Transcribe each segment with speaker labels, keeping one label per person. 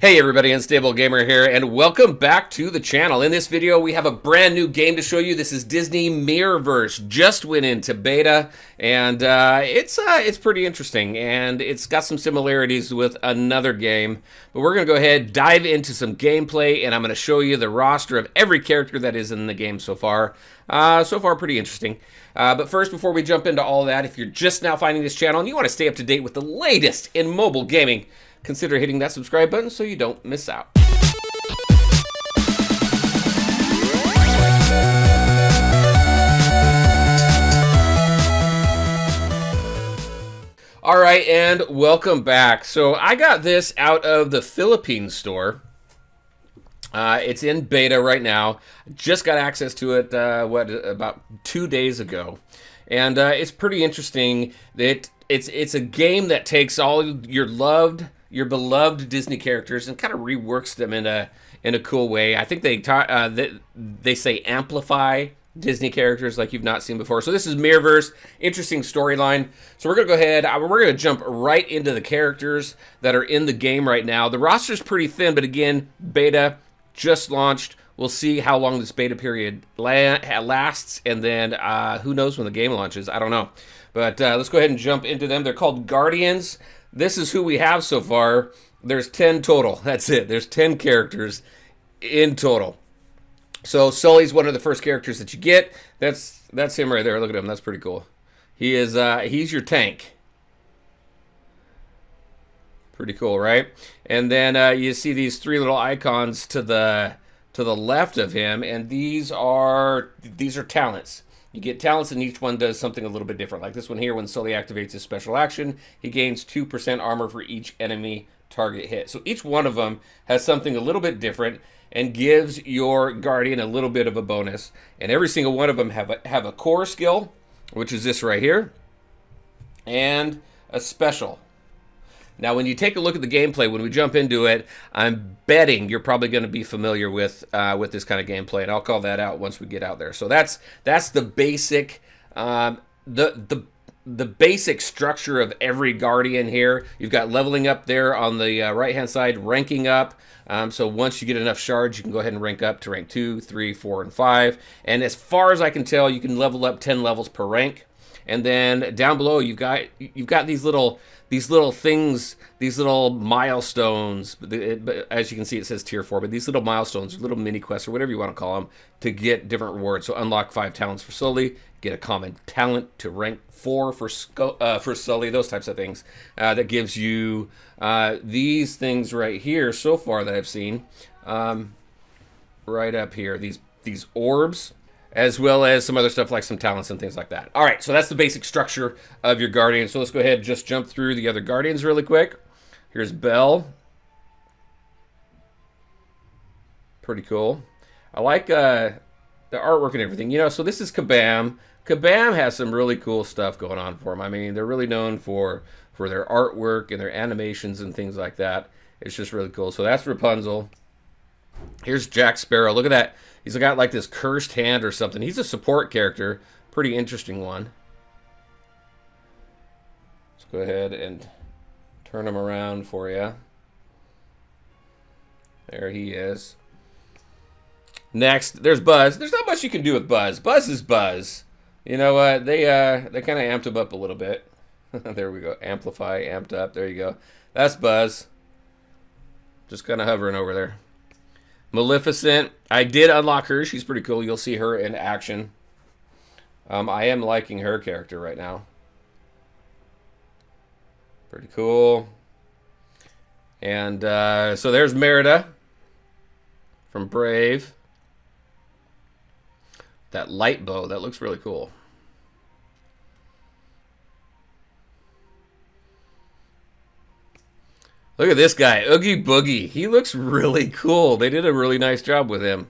Speaker 1: Hey everybody, Unstable Gamer here, and welcome back to the channel. In this video, we have a brand new game to show you. This is Disney Mirrorverse. Just went into beta, and it's pretty interesting, and it's got some similarities with another game. But we're gonna go ahead, dive into some gameplay, and I'm gonna show you the roster of every character that is in the game so far. So far, pretty interesting. But first, before we jump into all that, if you're just now finding this channel and you want to stay up to date with the latest in mobile gaming, consider hitting that subscribe button so you don't miss out. All right, and welcome back. So I got this out of the Philippines store. It's in beta right now. Just got access to it, about 2 days ago. And it's pretty interesting. It's a game that takes all your beloved Disney characters and kind of reworks them in a cool way. I think they say amplify Disney characters like you've not seen before. So this is Mirrorverse, interesting storyline. So we're gonna go ahead. We're gonna jump right into the characters that are in the game right now. The roster's pretty thin, but again, beta just launched. We'll see how long this beta period lasts, and then who knows when the game launches. I don't know. But let's go ahead and jump into them. They're called Guardians. This is who we have so far. There's 10 total. That's it. There's 10 characters in total. So Sully's one of the first characters that you get. That's him right there. Look at him. That's pretty cool. He's your tank. Pretty cool, right? And then you see these three little icons to the left of him, and these are talents. You get talents, and each one does something a little bit different. Like this one here, when Sully activates his special action, he gains 2% armor for each enemy target hit. So each one of them has something a little bit different and gives your Guardian a little bit of a bonus. And every single one of them have a core skill, which is this right here, and a special. Now, when you take a look at the gameplay, when we jump into it, I'm betting you're probably going to be familiar with this kind of gameplay, and I'll call that out once we get out there. So that's the basic the basic structure of every Guardian here. You've got leveling up there on the right-hand side, ranking up. So once you get enough shards, you can go ahead and rank up to rank 2, 3, 4, and 5. And as far as I can tell, you can level up 10 levels per rank. And then down below, you've got these little things, these little milestones. But as you can see, it says tier 4. But these little milestones, little mini quests, or whatever you want to call them, to get different rewards. So unlock 5 talents for Sully, get a common talent to rank 4 for Sully. Those types of things. That gives you these things right here so far that I've seen. Right up here, these orbs, as well as some other stuff like some talents and things like that. All right, so that's the basic structure of your Guardian. So let's go ahead and just jump through the other Guardians really quick. Here's Belle. Pretty cool. I like the artwork and everything. You know, so this is Kabam. Kabam has some really cool stuff going on for them. I mean, they're really known for their artwork and their animations and things like that. It's just really cool. So that's Rapunzel. Here's Jack Sparrow. Look at that. He's got like this cursed hand or something. He's a support character. Pretty interesting one. Let's go ahead and turn him around for you. There he is. Next, there's Buzz. There's not much you can do with Buzz. Buzz is Buzz. You know what? They kind of amped him up a little bit. There we go. Amplify, amped up. There you go. That's Buzz. Just kind of hovering over there. Maleficent. I did unlock her. She's pretty cool. You'll see her in action. I am liking her character right now. Pretty cool. And so there's Merida from Brave. That light bow, that looks really cool. Look at this guy, Oogie Boogie. He looks really cool. They did a really nice job with him.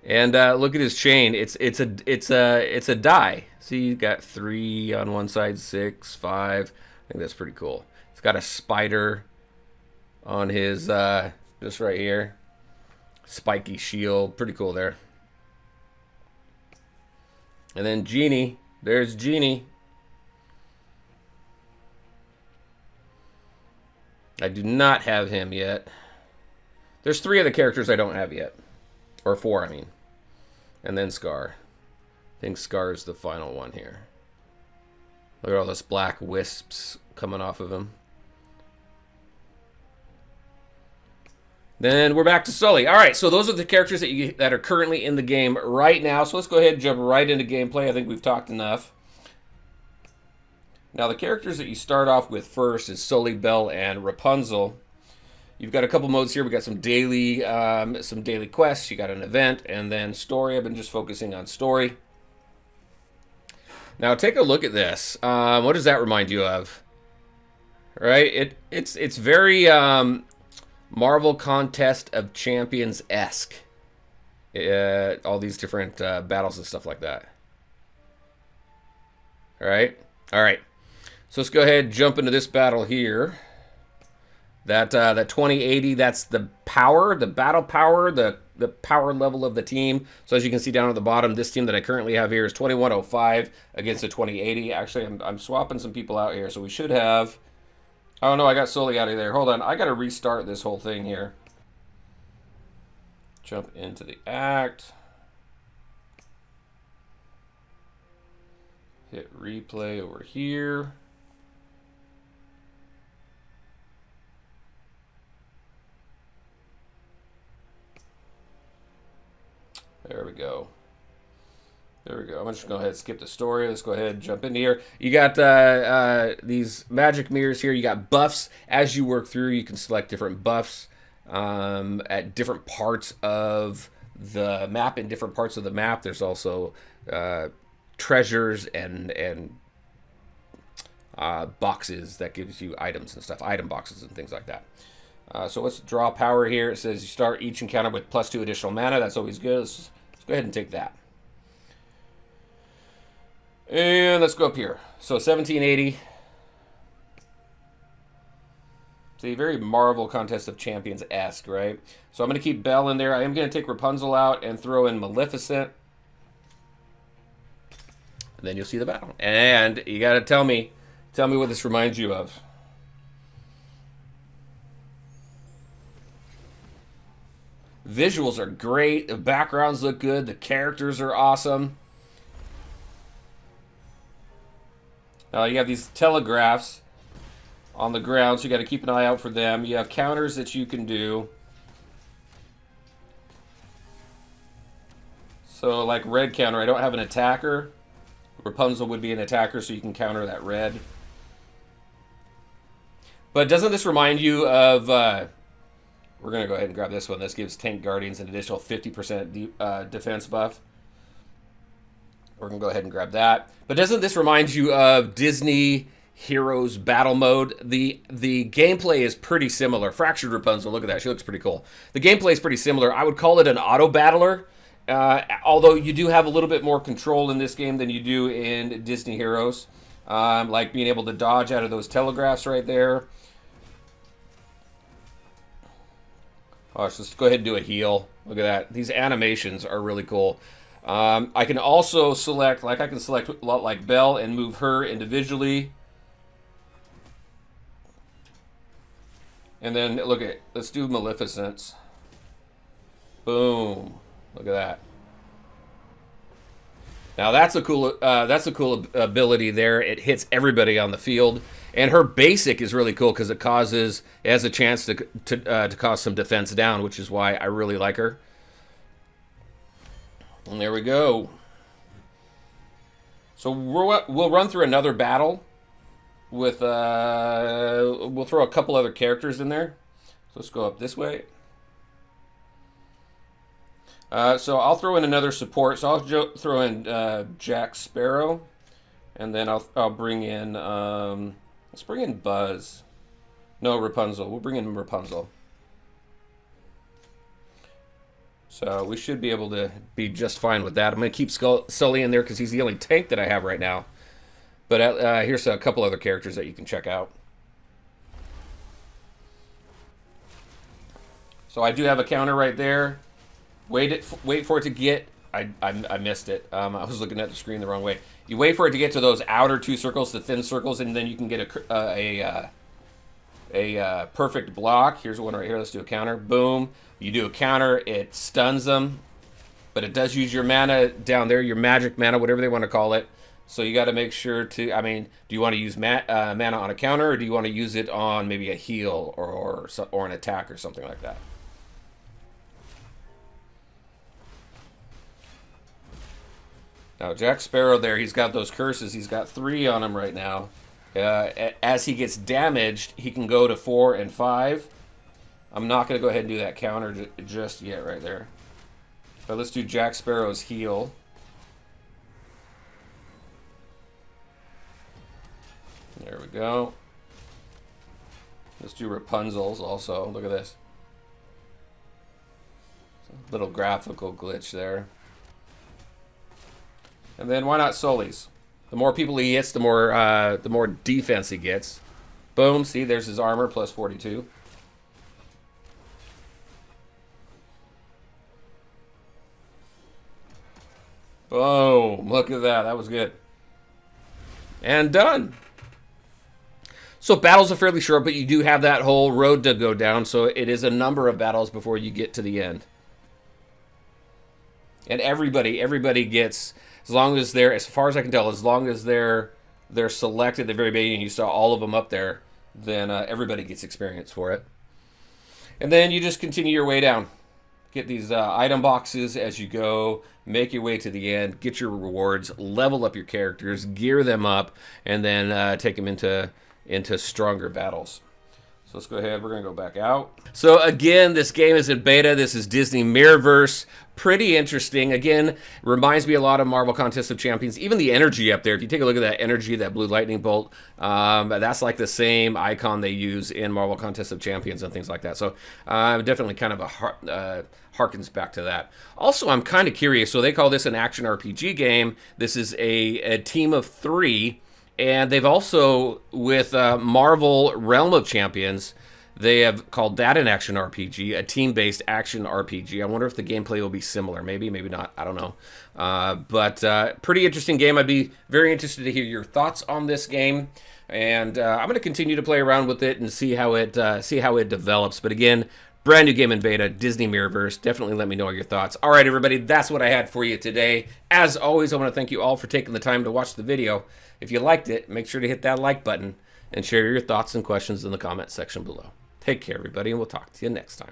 Speaker 1: And look at his chain. It's a die. See, you got 3 on one side, 6, 5. I think that's pretty cool. It's got a spider on his just right here. Spiky shield, pretty cool there. And then Genie. There's Genie. I do not have him yet. There's 3 of the characters I don't have yet. Or 4, I mean. And then Scar. I think Scar is the final one here. Look at all those black wisps coming off of him. Then we're back to Sully. All right, so those are the characters that are currently in the game right now. So let's go ahead and jump right into gameplay. I think we've talked enough. Now, the characters that you start off with first is Sully, Belle, and Rapunzel. You've got a couple modes here. We've got some daily quests. You got an event, and then story. I've been just focusing on story. Now, take a look at this. What does that remind you of? Right? It's very Marvel Contest of Champions-esque. All these different battles and stuff like that. All right? All right. So let's go ahead and jump into this battle here. That 2080, that's the power, the battle power, the power level of the team. So as you can see down at the bottom, this team that I currently have here is 2105 against the 2080. Actually, I'm swapping some people out here, so we should have... Oh no, I got Sully out of there. Hold on, I got to restart this whole thing here. Jump into the act. Hit replay over here. There we go. There we go. I'm just going to go ahead and skip the story. Let's go ahead and jump into here. You got these magic mirrors here. You got buffs. As you work through, you can select different buffs at different parts of the map. In different parts of the map, there's also treasures and boxes that gives you items and stuff. Item boxes and things like that. So let's draw power here. It says you start each encounter with +2 additional mana. That's always good. Let's go ahead and take that. And let's go up here. So 1780. It's a very Marvel Contest of Champions-esque, right? So I'm going to keep Belle in there. I am going to take Rapunzel out and throw in Maleficent. And then you'll see the battle. And you got to tell me what this reminds you of. Visuals are great. The backgrounds look good. The characters are awesome. You have these telegraphs on the ground, so you got to keep an eye out for them. You have counters that you can do. So, like red counter, I don't have an attacker. Rapunzel would be an attacker, so you can counter that red. But doesn't this remind you of... we're going to go ahead and grab this one. This gives Tank Guardians an additional 50% defense buff. We're going to go ahead and grab that. But doesn't this remind you of Disney Heroes Battle Mode? The gameplay is pretty similar. Fractured Rapunzel, look at that. She looks pretty cool. The gameplay is pretty similar. I would call it an auto-battler. Although you do have a little bit more control in this game than you do in Disney Heroes. Like being able to dodge out of those telegraphs right there. Oh, let's just go ahead and do a heal. Look at that. These animations are really cool. I can also select, I can select a lot like Belle and move her individually. And then look at, let's do Maleficent. Boom. Look at that. Now that's a cool ability there. It hits everybody on the field. And her basic is really cool because it has a chance to cause some defense down, which is why I really like her. And there we go. So we'll run through another battle with we'll throw a couple other characters in there. So let's go up this way. So I'll throw in another support. So I'll throw in Jack Sparrow, and then I'll bring in let's bring in Buzz. No, Rapunzel. We'll bring in Rapunzel. So we should be able to be just fine with that. I'm going to keep Sully in there because he's the only tank that I have right now. But here's a couple other characters that you can check out. So I do have a counter right there. Wait for it to get... I missed it. I was looking at the screen the wrong way. You wait for it to get to those outer two circles, the thin circles, and then you can get a perfect block. Here's one right here. Let's do a counter. Boom. You do a counter. It stuns them. But it does use your mana down there, your magic mana, whatever they want to call it. So you got to make sure to, I mean, do you want to use mana on a counter, or do you want to use it on maybe a heal or an attack or something like that? Now, Jack Sparrow there, he's got those curses. He's got 3 on him right now. As he gets damaged, he can go to 4 and 5. I'm not going to go ahead and do that counter just yet right there. But let's do Jack Sparrow's heal. There we go. Let's do Rapunzel's also. Look at this. Little graphical glitch there. And then why not Sully's? The more people he hits, the more defense he gets. Boom, see, there's his armor, plus 42. Boom, look at that, that was good. And done. So battles are fairly short, but you do have that whole road to go down, so it is a number of battles before you get to the end. And everybody gets, as long as they're, as far as I can tell, as long as they're selected at the very beginning, you saw all of them up there, then everybody gets experience for it. And then you just continue your way down. Get these item boxes as you go, make your way to the end, get your rewards, level up your characters, gear them up, and then take them into stronger battles. So let's go ahead. We're going to go back out. So again, this game is in beta. This is Disney Mirrorverse. Pretty interesting. Again, reminds me a lot of Marvel Contest of Champions. Even the energy up there. If you take a look at that energy, that blue lightning bolt, that's like the same icon they use in Marvel Contest of Champions and things like that. So definitely kind of a harkens back to that. Also, I'm kind of curious. So they call this an action RPG game. This is a team of 3. And they've also, with Marvel Realm of Champions, they have called that an action RPG, a team-based action RPG. I wonder if the gameplay will be similar. Maybe, maybe not. I don't know. But pretty interesting game. I'd be very interested to hear your thoughts on this game. And I'm going to continue to play around with it and see how it develops. But again, brand new game in beta, Disney Mirrorverse. Definitely let me know your thoughts. All right, everybody, that's what I had for you today. As always, I want to thank you all for taking the time to watch the video. If you liked it, make sure to hit that like button and share your thoughts and questions in the comment section below. Take care, everybody, and we'll talk to you next time.